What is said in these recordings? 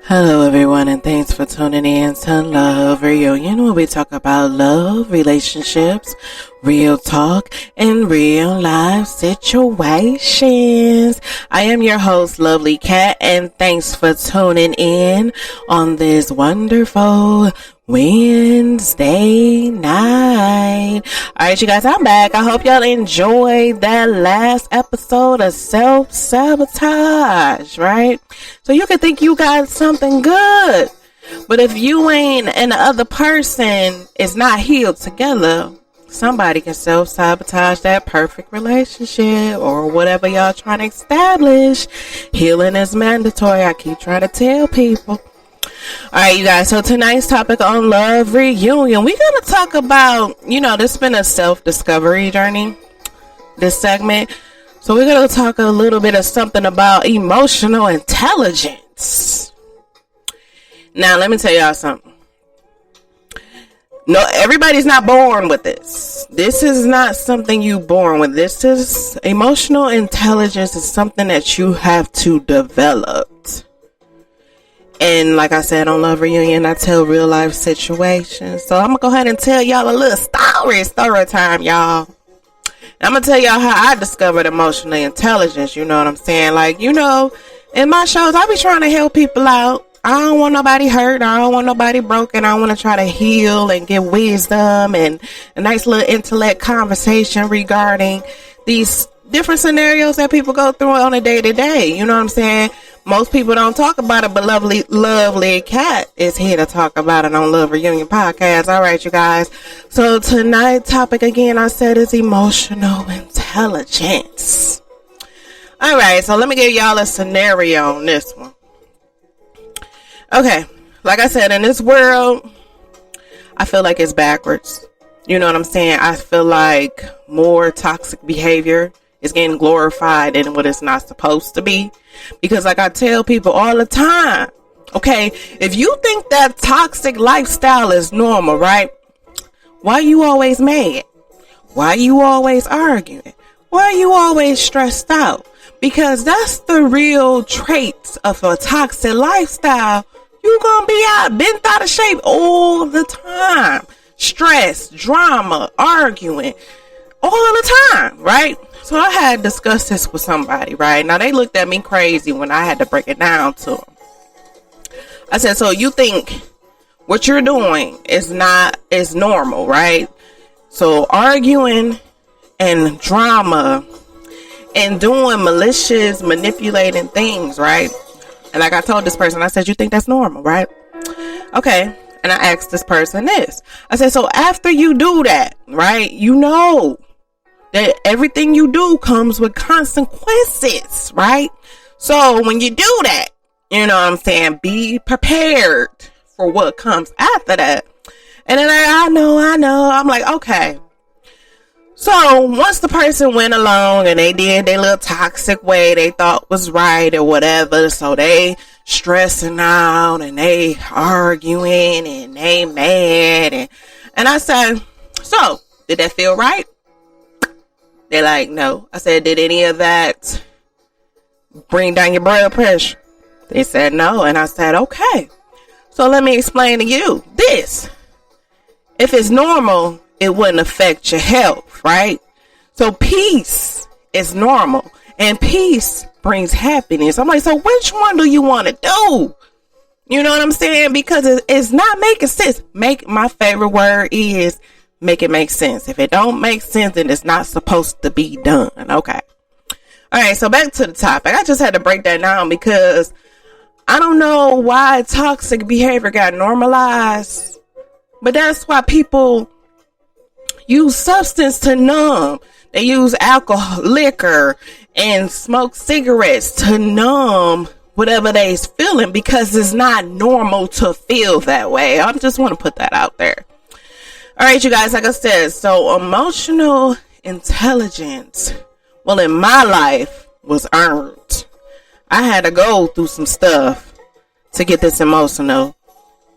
Hello everyone, and thanks for tuning in to Love Reunion, where we talk about love, relationships, real talk, and real life situations. I am your host, Lovely Cat, and thanks for tuning in on this wonderful Wednesday night. Alright, you guys, I'm back. I hope y'all enjoyed that last episode of Self-Sabotage, right? So you can think you got something good, but if you ain't and the other person is not healed together, somebody can self-sabotage that perfect relationship or whatever y'all trying to establish. Healing is mandatory. I keep trying to tell people. Alright, you guys, so tonight's topic on Love Reunion, we're going to talk about, this has been a self-discovery journey, this segment. So we're going to talk a little bit of something about emotional intelligence. Now, let me tell y'all something. No, everybody's not born with this. This is not something you born with. This is emotional intelligence is something that you have to develop. And like I said on Love Reunion, I tell real life situations. So I'm going to go ahead and tell y'all a little story time, y'all. I'm going to tell y'all how I discovered emotional intelligence. You know what I'm saying? Like, in my shows, I be trying to help people out. I don't want nobody hurt. I don't want nobody broken. I want to try to heal and give wisdom and a nice little intellect conversation regarding these different scenarios that people go through on a day-to-day. You know what I'm saying? Most people don't talk about it, but lovely Cat is here to talk about it on Love Reunion Podcast. All right, you guys. So tonight's topic, again, I said, is emotional intelligence. All right, so let me give y'all a scenario on this one. Okay, like I said, in this world, I feel like it's backwards. You know what I'm saying? I feel like more toxic behavior is getting glorified than what it's not supposed to be. Because like I tell people all the time, okay, if you think that toxic lifestyle is normal, right? Why you always mad? Why you always arguing? Why you always stressed out? Because that's the real traits of a toxic lifestyle. You gonna be bent out of shape all the time. Stress, drama, arguing, all the time, right? So I had discussed this with somebody, right? Now they looked at me crazy when I had to break it down to them. I said, so you think what you're doing is normal, right? So arguing and drama and doing malicious, manipulating things, right? And like I told this person, I said, you think that's normal, right? Okay. And I asked this person this. I said, so after you do that, right, that everything you do comes with consequences, right? So when you do that, you know what I'm saying, be prepared for what comes after that. And then I know. I'm like, okay. So once the person went along and they did their little toxic way they thought was right or whatever, so they stressing out and they arguing and they mad and I said, so did that feel right? They're like, no. I said, did any of that bring down your blood pressure? They said no. And I said, okay. So let me explain to you this. If it's normal, it wouldn't affect your health, right? So peace is normal and peace brings happiness. I'm like, so which one do you want to do? You know what I'm saying? Because it's not making sense. My favorite word is make it make sense. If it don't make sense, then it's not supposed to be done. Okay. All right. So back to the topic. I just had to break that down because I don't know why toxic behavior got normalized, but that's why people use substance to numb. They use alcohol, liquor, and smoke cigarettes to numb whatever they's feeling because it's not normal to feel that way. I just want to put that out there. All right, you guys, like I said, so emotional intelligence, well, in my life, was earned. I had to go through some stuff to get this emotional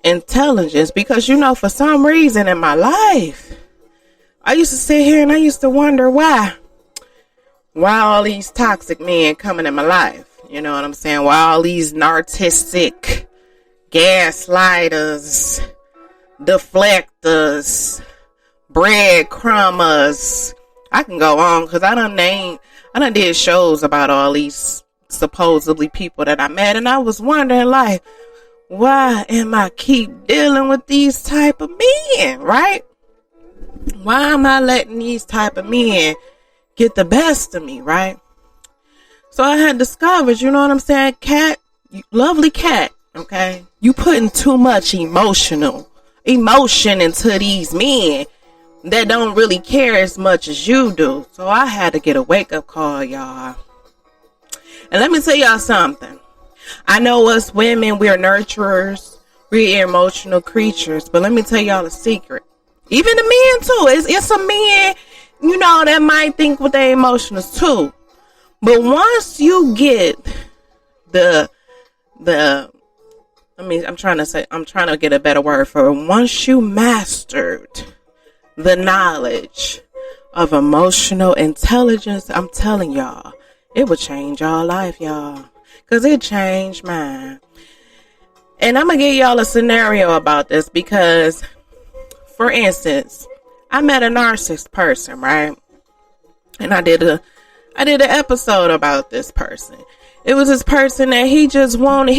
intelligence because, for some reason in my life, I used to sit here and I used to wonder why all these toxic men coming in my life. You know what I'm saying? Why all these narcissistic gaslighters, deflectors, breadcrumbers. I can go on because I done did shows about all these supposedly people that I met, and I was wondering, like, why am I keep dealing with these type of men, right? Why am I letting these type of men get the best of me, right? So I had discovered, you know what I'm saying, Cat, lovely Cat, okay? You putting too much emotion into these men that don't really care as much as you do. So I had to get a wake-up call, y'all. And let me tell y'all something. I know us women, we're nurturers, we're emotional creatures, but let me tell y'all a secret. Even the men too. It's some men, you know, that might think with their emotions too. But once you get I'm trying to get a better word for it. Once you mastered the knowledge of emotional intelligence, I'm telling y'all, it would change y'all life, y'all. Because it changed mine. And I'm going to give y'all a scenario about this because, for instance, I met a narcissist person, right? And I did an episode about this person. It was this person that he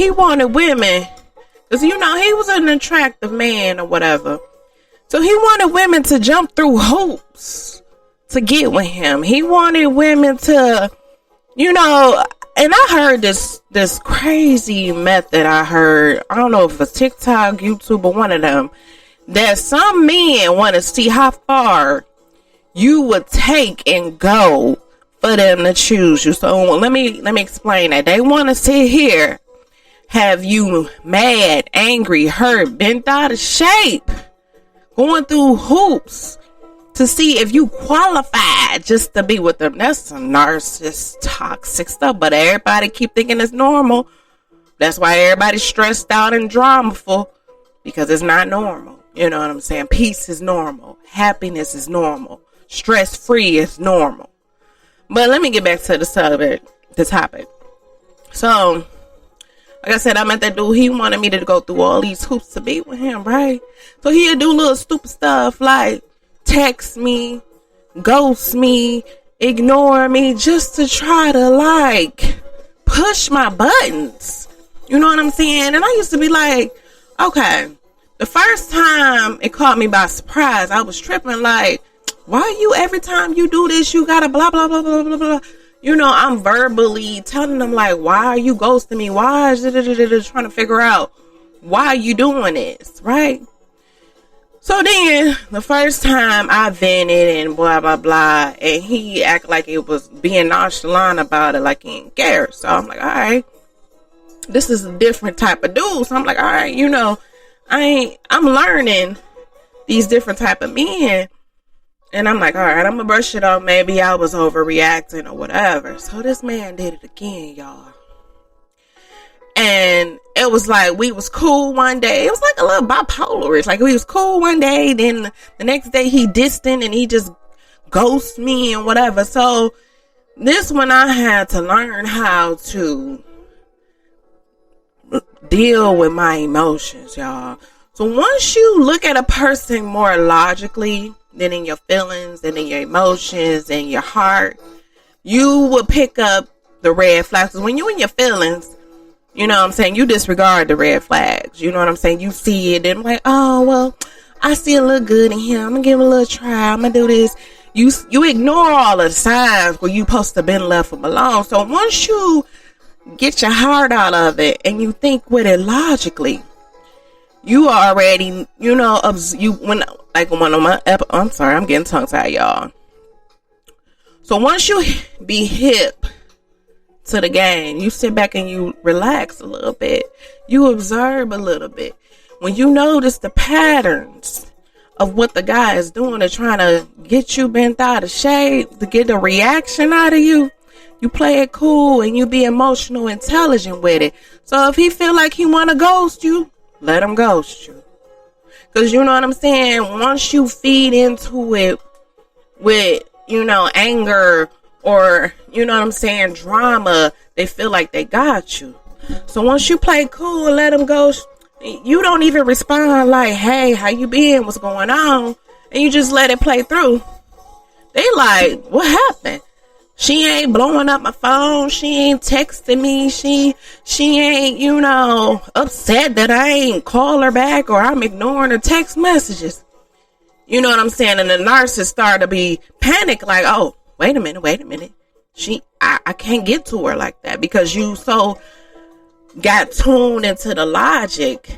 wanted women. Because, you know, he was an attractive man or whatever. So he wanted women to jump through hoops to get with him. He wanted women to, you know, and I heard this crazy method. I don't know if it was TikTok, YouTube, or one of them, that some men want to see how far you would take and go for them to choose you. So let me explain that. They want to sit here, have you mad, angry, hurt, bent out of shape, going through hoops to see if you qualify just to be with them. That's some narcissist, toxic stuff, but everybody keep thinking it's normal. That's why everybody's stressed out and dramaful, because it's not normal. You know what I'm saying? Peace is normal. Happiness is normal. Stress-free is normal. But let me get back to the topic. So, like I said, I met that dude. He wanted me to go through all these hoops to be with him, right? So he'd do little stupid stuff like text me, ghost me, ignore me, just to try to, like, push my buttons. You know what I'm saying? And I used to be like, okay, the first time it caught me by surprise, I was tripping like, why you, every time you do this, you gotta blah, blah, blah, blah, blah, blah. You know, I'm verbally telling them, like, why are you ghosting me? Why is it trying to figure out why you doing this, right? So then, the first time I vented and blah, blah, blah, and he acted like it was being nonchalant about it, like he didn't care. So I'm like, all right, this is a different type of dude. So I'm like, all right, you know, I'm learning these different type of men. And I'm like, all right, I'm going to brush it off. Maybe I was overreacting or whatever. So this man did it again, y'all. And it was like, we was cool one day. It was like a little bipolar. It's like we was cool one day. Then the next day he distant and he just ghosted me and whatever. So this one I had to learn how to deal with my emotions, y'all. So once you look at a person more logically than in your feelings and in your emotions and your heart, you will pick up the red flags. When you in your feelings, you know what I'm saying, you disregard the red flags. You know what I'm saying? You see it and like, oh, well, I see a little good in him. I'm going to give him a little try. I'm going to do this. You ignore all the signs where you supposed to have been left them alone. So once you get your heart out of it and you think with it logically, you already, you know, I'm sorry, I'm getting tongue tied, y'all. So once you be hip to the game, you sit back and you relax a little bit. You observe a little bit. When you notice the patterns of what the guy is doing to trying to get you bent out of shape, to get a reaction out of you, you play it cool and you be emotional intelligent with it. So if he feel like he want to ghost you, let him ghost you. Because you know what I'm saying? Once you feed into it with, you know, anger or, you know what I'm saying, drama, they feel like they got you. So once you play cool and let them ghost, You don't even respond like, hey, how you been? What's going on? And you just let it play through. They like, what happened? She ain't blowing up my phone. She ain't texting me. She ain't, upset that I ain't call her back or I'm ignoring her text messages. You know what I'm saying? And the narcissist start to be panicked like, oh, wait a minute. I can't get to her like that because you so got tuned into the logic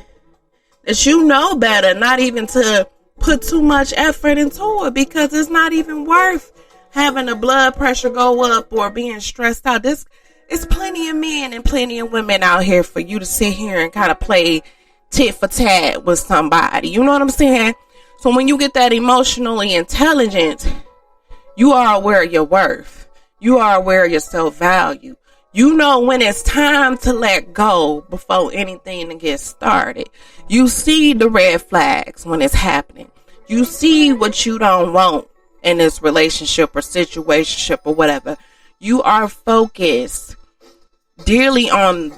that you know better not even to put too much effort into it because it's not even worth having the blood pressure go up or being stressed out. It's plenty of men and plenty of women out here for you to sit here and kind of play tit for tat with somebody. You know what I'm saying? So when you get that emotionally intelligent, you are aware of your worth. You are aware of your self-value. You know when it's time to let go before anything gets started. You see the red flags when it's happening. You see what you don't want in this relationship or situationship or whatever. You are focused dearly on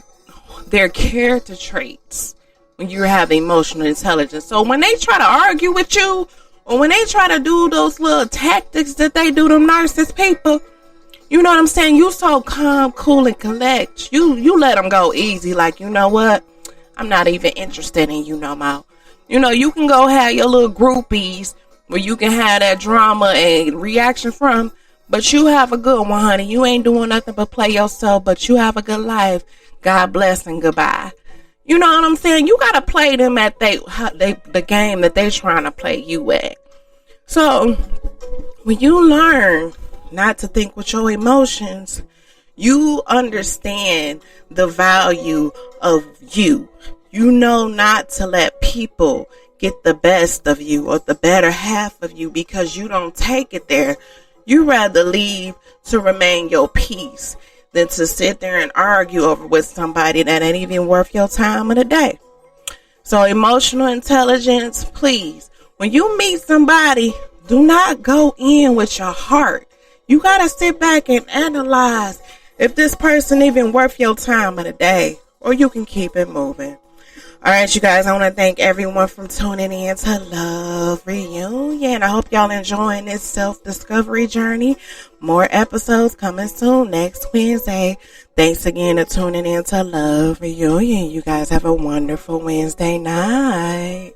their character traits when you have emotional intelligence. So when they try to argue with you or when they try to do those little tactics that they do, them narcissist people, you know what I'm saying? You so calm, cool, and collect. You let them go easy. Like, you know what? I'm not even interested in you no more. You can go have your little groupies where you can have that drama and reaction from. But you have a good one, honey. You ain't doing nothing but play yourself. But you have a good life. God bless and goodbye. You know what I'm saying? You got to play them at the game that they trying to play you at. So when you learn not to think with your emotions, you understand the value of you. You know not to let people get the best of you or the better half of you because you don't take it there. You rather leave to remain your peace than to sit there and argue over with somebody that ain't even worth your time of the day. So emotional intelligence, please, when you meet somebody, do not go in with your heart. You got to sit back and analyze if this person even worth your time of the day, or you can keep it moving. All right, you guys, I want to thank everyone for tuning in to Love Reunion. I hope y'all enjoying this self-discovery journey. More episodes coming soon next Wednesday. Thanks again for tuning in to Love Reunion. You guys have a wonderful Wednesday night.